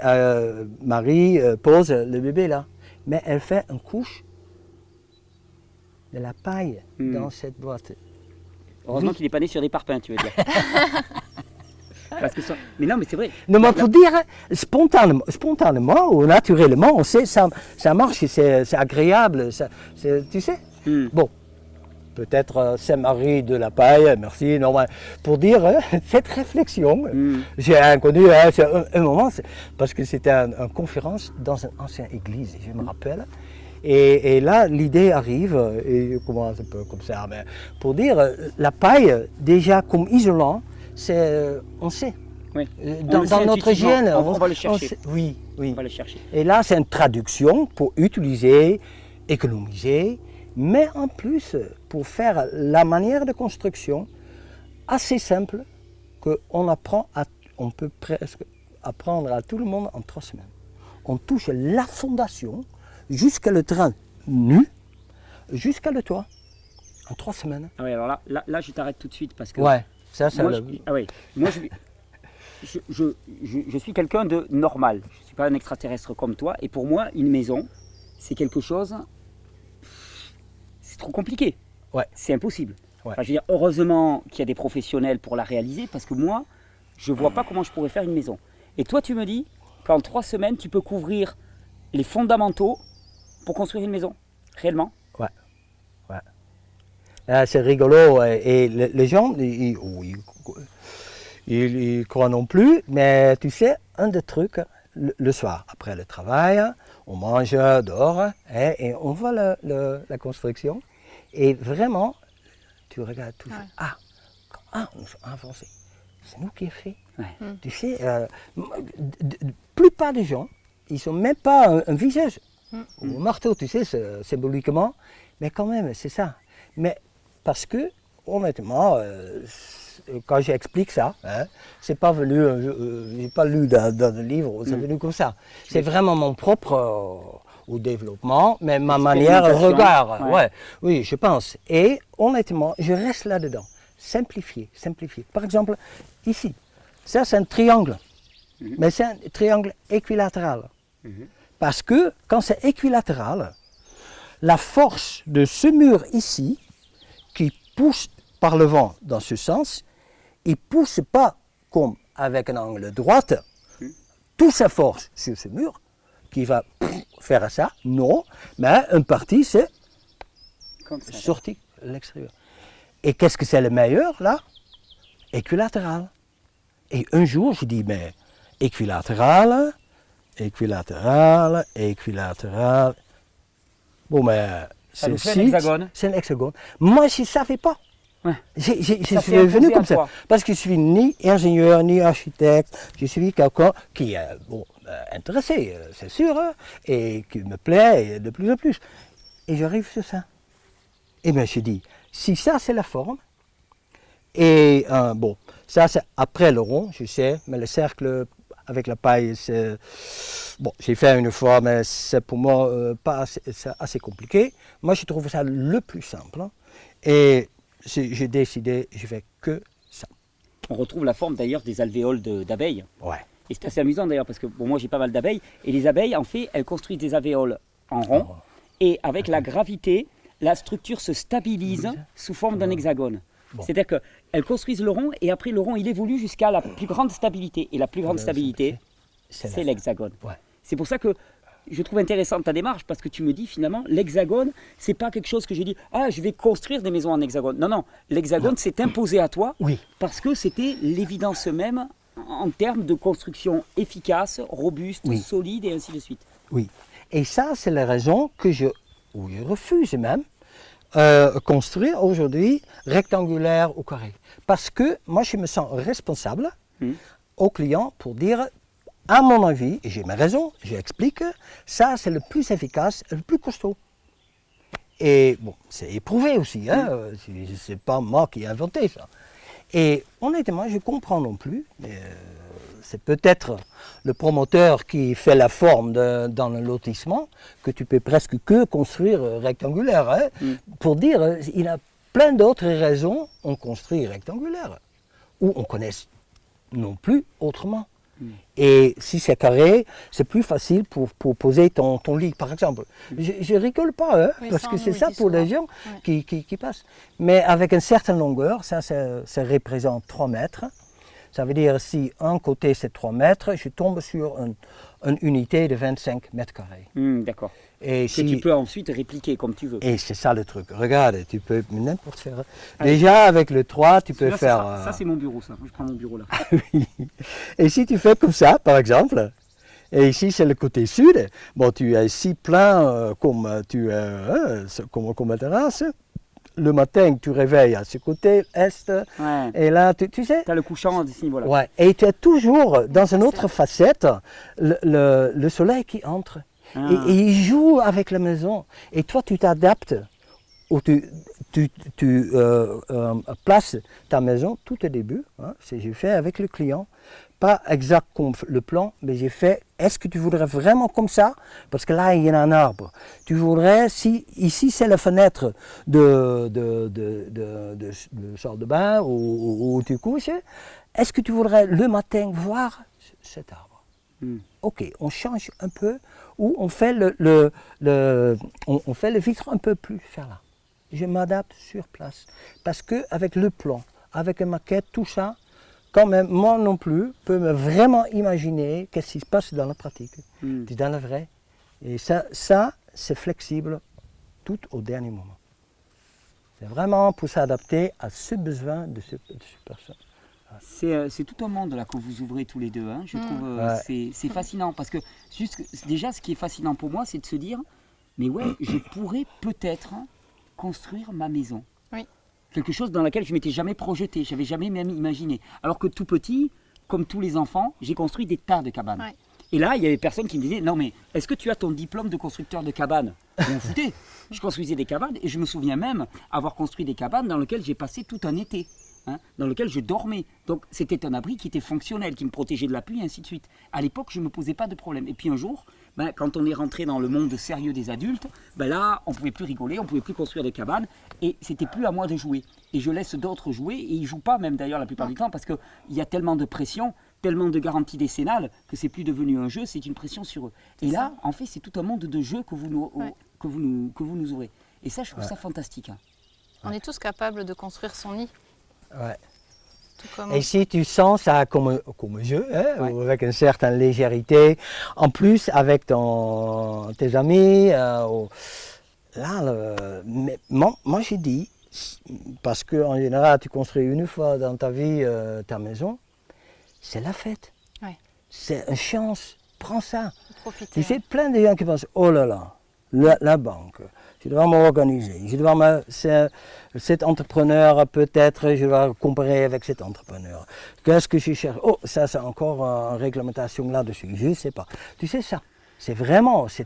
Marie pose le bébé là. Mais elle fait une couche de la paille dans cette boîte. Heureusement qu'il n'est pas né sur des parpaings, tu veux dire. Parce que ça... Mais non, mais c'est vrai. Non, mais pour dire, spontanément ou naturellement, on sait ça marche, c'est agréable, tu sais. Bon, peut-être Saint-Marie de la paille, merci. Non, mais pour dire cette réflexion, j'ai inconnu un moment, parce que c'était une conférence dans une ancienne église, je me rappelle. Et là, l'idée arrive, et je commence un peu comme ça, mais pour dire, la paille, déjà comme isolant, on sait. Oui. Dans notre hygiène, on va le chercher. Oui. On va le chercher. Et là, c'est une traduction pour utiliser, économiser, mais en plus pour faire la manière de construction assez simple on peut presque apprendre à tout le monde en 3 semaines. On touche la fondation jusqu'à le terrain nu, jusqu'à le toit, en 3 semaines. Ah oui, alors là, je t'arrête tout de suite parce que. Ouais, ça, c'est moi, je suis quelqu'un de normal. Je ne suis pas un extraterrestre comme toi. Et pour moi, une maison, c'est quelque chose. C'est trop compliqué. Ouais. C'est impossible. Ouais. Enfin, je veux dire, heureusement qu'il y a des professionnels pour la réaliser parce que moi, je ne vois pas comment je pourrais faire une maison. Et toi, tu me dis qu'en 3 semaines, tu peux couvrir les fondamentaux pour construire une maison. Réellement. Ouais. C'est rigolo. Et les gens, ils croient non plus, mais tu sais, un des trucs, le soir, après le travail, on mange dehors et on voit la construction. Et vraiment, tu regardes tout ça. Ah, nous sommes avancés. C'est nous qui avons fait. Ouais. Tu sais, la plupart des gens, ils n'ont même pas un visage. Au marteau, tu sais, symboliquement, mais quand même, c'est ça. Mais parce que, honnêtement, quand j'explique ça, c'est pas venu, j'ai pas lu dans le livre, c'est venu comme ça. C'est vraiment mon propre au développement, mais ma manière de regard. Ouais. Oui, je pense. Et honnêtement, je reste là-dedans. Simplifier. Par exemple, ici, ça c'est un triangle, mais c'est un triangle équilatéral. Parce que quand c'est équilatéral, la force de ce mur ici, qui pousse par le vent dans ce sens, il ne pousse pas comme avec un angle droite, toute sa force sur ce mur, qui va faire ça, non, mais une partie c'est sorti à l'extérieur. Et qu'est-ce que c'est le meilleur là? Équilatéral. Et un jour je dis, mais équilatéral. Bon, mais c'est un hexagone. C'est un hexagone. Moi, je ne savais pas. Ouais. Je suis venu comme ça. Parce que je suis ni ingénieur, ni architecte. Je suis quelqu'un qui est intéressé, c'est sûr, et qui me plaît de plus en plus. Et j'arrive sur ça. Et bien, je dis, si ça, c'est la forme, et bon, ça, c'est après le rond, je sais, mais le cercle avec la paille, c'est... Bon, j'ai fait une fois, mais c'est pour moi c'est assez compliqué. Moi, je trouve ça le plus simple. Et j'ai décidé, je fais que ça. On retrouve la forme d'ailleurs des alvéoles d'abeilles. Ouais. Et c'est assez amusant d'ailleurs, parce que bon, moi j'ai pas mal d'abeilles. Et les abeilles, en fait, elles construisent des alvéoles en rond. Et avec la gravité, la structure se stabilise sous forme d'un hexagone. Bon. C'est-à-dire qu'elles construisent le rond et après le rond il évolue jusqu'à la plus grande stabilité. Et la plus grande stabilité, c'est l'hexagone. Ouais. C'est pour ça que je trouve intéressante ta démarche parce que tu me dis finalement l'hexagone, c'est pas quelque chose que j'ai dit je vais construire des maisons en hexagone. Non, l'hexagone s'est imposé à toi parce que c'était l'évidence même en termes de construction efficace, robuste, solide et ainsi de suite. Oui, et ça c'est la raison que je refuse même. Construire aujourd'hui rectangulaire ou carré. Parce que moi je me sens responsable au client pour dire, à mon avis, et j'ai mes raisons, j'explique, ça c'est le plus efficace, le plus costaud. Et bon, c'est éprouvé aussi, c'est pas moi qui ai inventé ça. Et honnêtement, je comprends non plus, c'est peut-être le promoteur qui fait la forme dans le lotissement, que tu peux presque que construire rectangulaire. Pour dire, il y a plein d'autres raisons on construit rectangulaire, ou on connaît non plus autrement. Et si c'est carré, c'est plus facile pour poser ton lit, par exemple. Je rigole pas, hein, parce que c'est ça pour les gens qui passent. Mais avec une certaine longueur, ça représente 3 mètres. Ça veut dire si un côté c'est 3 mètres, je tombe sur une unité de 25 mètres carrés. D'accord. Et que tu peux ensuite répliquer comme tu veux. Et c'est ça le truc. Regarde, tu peux n'importe faire. Déjà avec le 3, tu peux faire... Ça c'est mon bureau, ça. Je prends mon bureau là. Et si tu fais comme ça, par exemple, et ici c'est le côté sud, bon, tu as ici plein comme comme terrasse. Le matin, tu réveilles à ce côté est, et là, tu sais... Tu as le couchant à ce niveau-là. Ouais, et tu as toujours, dans une autre facette, le soleil qui entre. Et il joue avec la maison. Et toi, tu t'adaptes, ou tu places ta maison tout au début. Hein, j'ai fait avec le client. Pas exact comme le plan, mais j'ai fait, est-ce que tu voudrais vraiment comme ça? Parce que là, il y a un arbre. Tu voudrais, si ici c'est la fenêtre de salle de bain où tu couches, est-ce que tu voudrais le matin voir cet arbre? Ok, on change un peu, ou on fait on fait le vitre un peu plus vers là. Je m'adapte sur place. Parce qu'avec le plan, avec une maquette, tout ça, quand même, moi non plus, peut me vraiment imaginer qu'est-ce qui se passe dans la pratique, dans le vrai. Et ça c'est flexible tout au dernier moment. C'est vraiment pour s'adapter à ce besoin de cette personne. C'est tout un monde là que vous ouvrez tous les deux. Hein. Je trouve c'est fascinant parce que déjà ce qui est fascinant pour moi, c'est de se dire, mais ouais, je pourrais peut-être construire ma maison. Quelque chose dans laquelle je ne m'étais jamais projeté, je n'avais jamais même imaginé. Alors que tout petit, comme tous les enfants, j'ai construit des tas de cabanes. Et là, il y avait des personnes qui me disaient, non mais, est-ce que tu as ton diplôme de constructeur de cabanes? Je m'en foutais. Je construisais des cabanes et je me souviens même avoir construit des cabanes dans lesquelles j'ai passé tout un été. Dans lequel je dormais. Donc c'était un abri qui était fonctionnel, qui me protégeait de la pluie et ainsi de suite. À l'époque, je ne me posais pas de problème. Et puis un jour, quand on est rentré dans le monde sérieux des adultes, là, on ne pouvait plus rigoler, on ne pouvait plus construire des cabanes et c'était plus à moi de jouer. Et je laisse d'autres jouer et ils ne jouent pas même d'ailleurs la plupart du temps parce qu'il y a tellement de pression, tellement de garanties décennales que c'est plus devenu un jeu, c'est une pression sur eux. Et là, en fait, c'est tout un monde de jeux que vous nous ouvrez. Et ça, je trouve ça fantastique. Hein. On est tous capables de construire son nid. Ouais. Et si tu sens ça comme un jeu, hein, avec une certaine légèreté, en plus avec tes amis, moi j'ai dit, parce qu'en général tu construis une fois dans ta vie ta maison, c'est la fête, c'est une chance, prends ça. Profiter, tu sais, plein de gens qui pensent, oh là là, la banque. Je dois m'organiser, cet entrepreneur peut-être, je dois comparer avec cet entrepreneur. Qu'est-ce que je cherche? Oh, ça c'est encore une réglementation là-dessus, je ne sais pas. Tu sais ça, c'est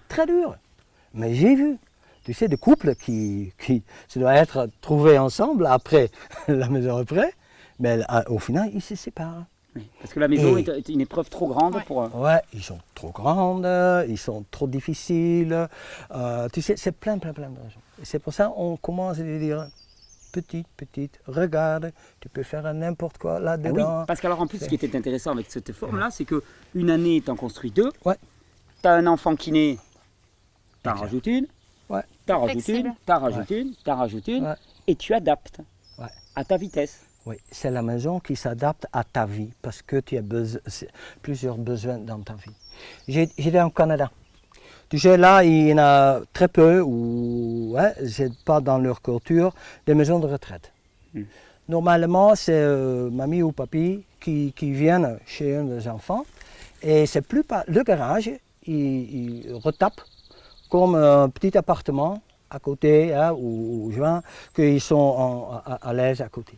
très dur. Mais j'ai vu, tu sais, des couples qui se doivent être trouvés ensemble après, la maison après, mais au final ils se séparent. Oui, parce que la maison est une épreuve trop grande pour eux. Ouais, ils sont trop grandes, ils sont trop difficiles. Tu sais, c'est plein de raisons. Et c'est pour ça qu'on commence à dire petite, regarde, tu peux faire n'importe quoi là-dedans. Oui, parce qu'alors en plus, ce qui était intéressant avec cette forme-là, c'est qu'une année, tu en construis 2. Tu as un enfant qui naît, tu en rajoutes une. Tu en rajoutes une, tu en rajoutes une, tu en rajoutes une. Et tu adaptes à ta vitesse. Oui, c'est la maison qui s'adapte à ta vie parce que tu as plusieurs besoins dans ta vie. J'étais au Canada. Tu sais, là, il y en a très peu, ou c'est pas dans leur culture, des maisons de retraite. Normalement, c'est mamie ou papy qui viennent chez un des enfants et c'est plus pas le garage, ils retapent comme un petit appartement à côté ou joint, qu'ils sont à l'aise à côté.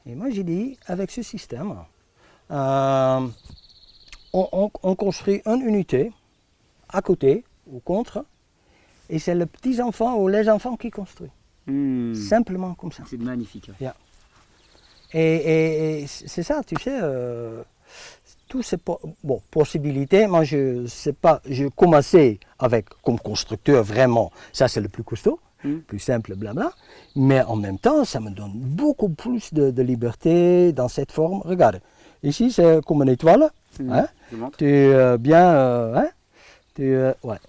Et moi j'ai dit, avec ce système, on construit une unité à côté ou contre, et c'est les petits-enfants ou les enfants qui construisent. Simplement comme ça. C'est magnifique. Et c'est ça, tu sais, toutes ces possibilités, moi je sais pas, je commençais avec comme constructeur vraiment, ça c'est le plus costaud. Plus simple, blabla, mais en même temps, ça me donne beaucoup plus de liberté dans cette forme. Regarde, ici c'est comme une étoile, Hein? Je montre. Ouais.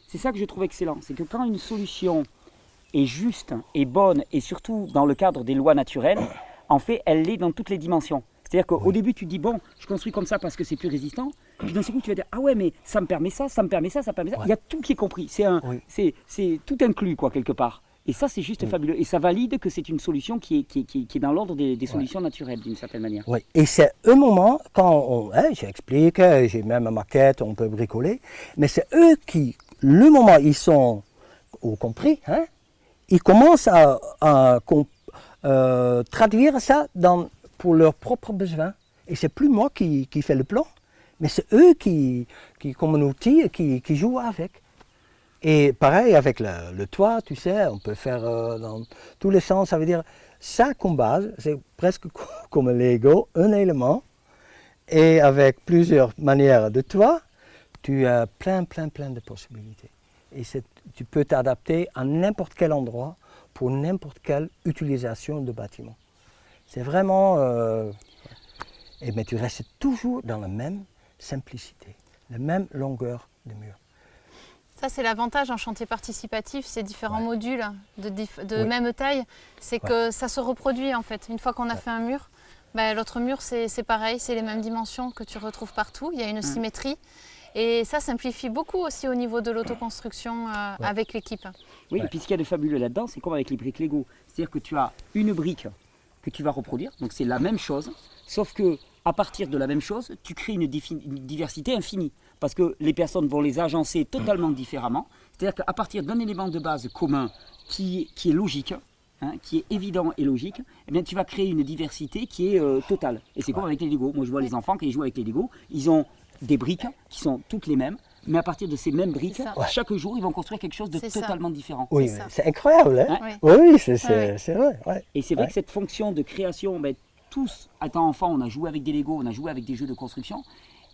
C'est ça que je trouve excellent, c'est que quand une solution est juste, est bonne, et surtout dans le cadre des lois naturelles, en fait, elle l'est dans toutes les dimensions. C'est-à-dire qu'au début, tu te dis, bon, je construis comme ça parce que c'est plus résistant. Puis d'un seul coup, tu vas dire, ah ouais, mais ça me permet ça, ça me permet ça, ça me permet ça. Ouais. Il y a tout qui est compris. C'est tout inclus, quoi, quelque part. Et ça, c'est juste fabuleux. Et ça valide que c'est une solution qui est dans l'ordre des solutions naturelles, d'une certaine manière. Oui, et c'est un moment quand j'explique, j'ai même une maquette, on peut bricoler, mais c'est eux qui, le moment ils sont au compris, hein, ils commencent à traduire ça pour leurs propres besoins. Et c'est plus moi qui fais le plan, mais c'est eux qui comme un outil, qui jouent avec. Et pareil avec le toit, tu sais, on peut faire dans tous les sens. Ça veut dire, ça comme base, c'est presque comme un Lego, un élément. Et avec plusieurs manières de toit, tu as plein de possibilités. Et tu peux t'adapter à n'importe quel endroit pour n'importe quelle utilisation de bâtiment. C'est vraiment... mais tu restes toujours dans la même simplicité, la même longueur de mur. Ça, c'est l'avantage en chantier participatif, ces différents modules de même taille, c'est que ça se reproduit en fait. Une fois qu'on a fait un mur, l'autre mur c'est pareil, c'est les mêmes dimensions que tu retrouves partout, il y a une symétrie. Et ça simplifie beaucoup aussi au niveau de l'autoconstruction avec l'équipe. Oui, et puis ce qu'il y a de fabuleux là-dedans, c'est comme avec les briques Lego. C'est-à-dire que tu as une brique que tu vas reproduire, donc c'est la même chose, sauf que à partir de la même chose, tu crées une diversité infinie. Parce que les personnes vont les agencer totalement différemment. C'est-à-dire qu'à partir d'un élément de base commun qui est logique, hein, qui est évident et logique, eh bien, tu vas créer une diversité qui est totale. Et c'est comme avec les Lego. Moi, je vois les enfants, quand ils jouent avec les Lego, ils ont des briques qui sont toutes les mêmes. Mais à partir de ces mêmes briques, chaque jour, ils vont construire quelque chose de totalement différent. Oui, c'est incroyable. Hein? Oui, c'est vrai. Ouais. Et c'est vrai que cette fonction de création, tous, étant enfants, on a joué avec des Lego, on a joué avec des jeux de construction.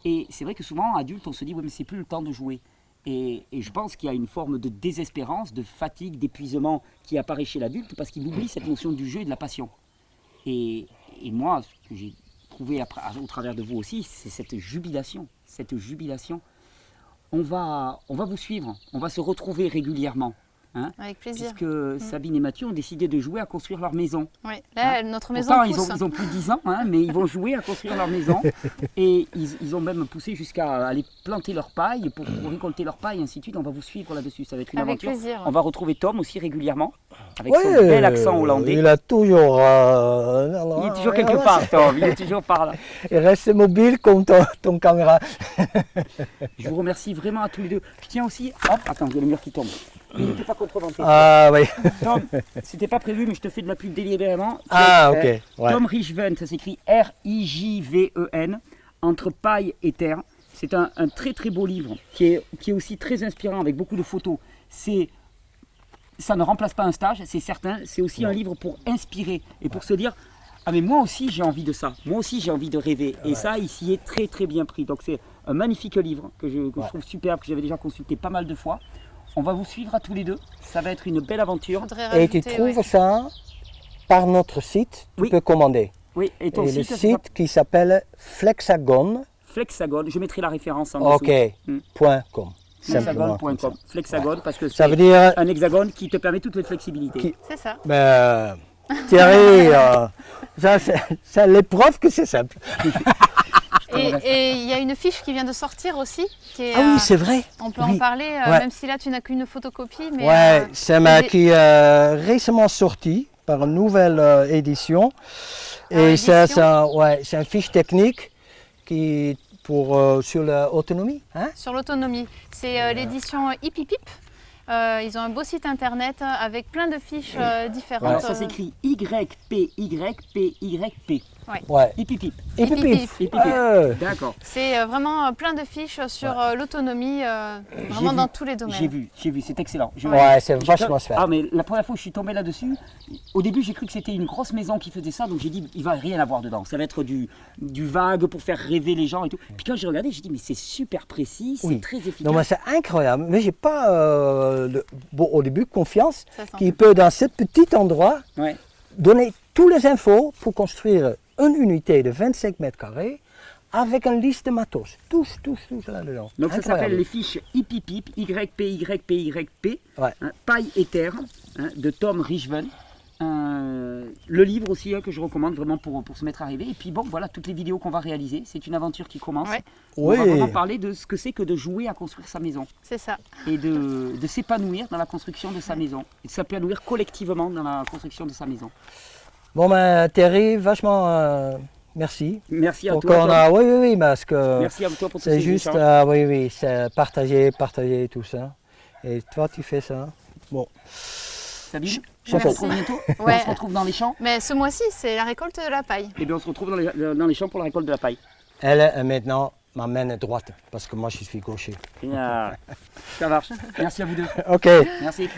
Et c'est vrai que souvent, adulte, on se dit, oui, mais c'est plus le temps de jouer. Et je pense qu'il y a une forme de désespérance, de fatigue, d'épuisement qui apparaît chez l'adulte parce qu'il oublie cette notion du jeu et de la passion. Et moi, ce que j'ai trouvé au travers de vous aussi, c'est cette jubilation. Cette jubilation. On va vous suivre, on va se retrouver régulièrement. Hein, avec plaisir. Puisque Sabine et Mathieu ont décidé de jouer à construire leur maison. Oui, là, notre maison pousse. Ils ont plus de 10 ans, hein, mais ils vont jouer à construire leur maison. Et ils ont même poussé jusqu'à aller planter leur paille pour récolter leur paille, et ainsi de suite. On va vous suivre là-dessus, ça va être une aventure. Plaisir. On va retrouver Tom aussi régulièrement, avec son bel accent hollandais. Il a toujours... il est toujours quelque part, Tom, il est toujours par là. Il reste mobile comme ton caméra. Je vous remercie vraiment à tous les deux. Je tiens aussi... Hop, attends, il y a le mur qui tombe. Il n'était pas contreventé. Ah oui. Tom, c'était pas prévu, mais je te fais de la pub délibérément. Ah ok. Tom Rijven, ça s'écrit R-I-J-V-E-N, entre paille et terre. C'est un très très beau livre qui est aussi très inspirant avec beaucoup de photos. Ça ne remplace pas un stage, c'est certain. C'est aussi un livre pour inspirer et pour se dire, ah mais moi aussi j'ai envie de ça. Moi aussi j'ai envie de rêver. Et ça, ici est très très bien pris. Donc c'est un magnifique livre que je trouve superbe, que j'avais déjà consulté pas mal de fois. On va vous suivre à tous les deux, ça va être une belle aventure. Et tu trouves ça par notre site, tu peux commander. Oui, et ton le site qui s'appelle Flexagon. Flexagon, je mettrai la référence en dessous. .com. Flexagon.com. Flexagon, parce que ça veut dire un hexagone qui te permet toute les flexibilités. C'est ça. Thierry, c'est l'épreuve que c'est simple. Et il y a une fiche qui vient de sortir aussi. Qui est, oui, c'est vrai. On peut en parler, même si là tu n'as qu'une photocopie. Mais c'est qui est récemment sorti par une nouvelle édition. Et c'est une fiche technique qui sur l'autonomie. Hein? Sur l'autonomie. C'est l'édition Hippipip. Ils ont un beau site internet avec plein de fiches différentes. Alors ça s'écrit YPYPYP. Ouais. Hippipip. D'accord. C'est vraiment plein de fiches sur l'autonomie, vraiment dans tous les domaines. J'ai vu, c'est excellent. C'est vachement super. Ah mais la première fois où je suis tombé là-dessus, au début j'ai cru que c'était une grosse maison qui faisait ça, donc j'ai dit il va rien avoir dedans. Ça va être du vague pour faire rêver les gens et tout. Puis quand j'ai regardé, j'ai dit mais c'est super précis, c'est très efficace. Non mais c'est incroyable, mais j'ai pas au début confiance qu'il peut dans ce petit endroit donner toutes les infos pour construire une unité de 25 mètres carrés avec une liste de matos. Tous là-dedans. Donc ça Incroyable. s'appelle les fiches YPYP, YPYPYP, Ouais. Paille et Terre, de Tom Richven. Le livre aussi que je recommande vraiment pour se mettre à rêver. Et puis bon, voilà, toutes les vidéos qu'on va réaliser, c'est une aventure qui commence. Ouais. On va Oui. vraiment parler de ce que c'est que de jouer à construire sa maison. C'est ça. Et de s'épanouir dans la construction de sa maison. Et de s'épanouir collectivement dans la construction de sa maison. Bon, ben, Thierry, vachement merci. Merci à Pour toi. qu'on Tom. a, oui, parce que Merci à toi pour tous c'est ces juste, échanges. oui, c'est partager tout ça. Et toi, tu fais ça. Bon, Sabine, on chapeau. se retrouve bientôt. Ouais. On se retrouve dans les champs. Mais ce mois-ci, c'est la récolte de la paille. Et bien on se retrouve dans les champs pour la récolte de la paille. Elle, maintenant, ma main est droite, parce que moi, je suis gaucher. Ça marche. Merci à vous deux. Ok. Merci.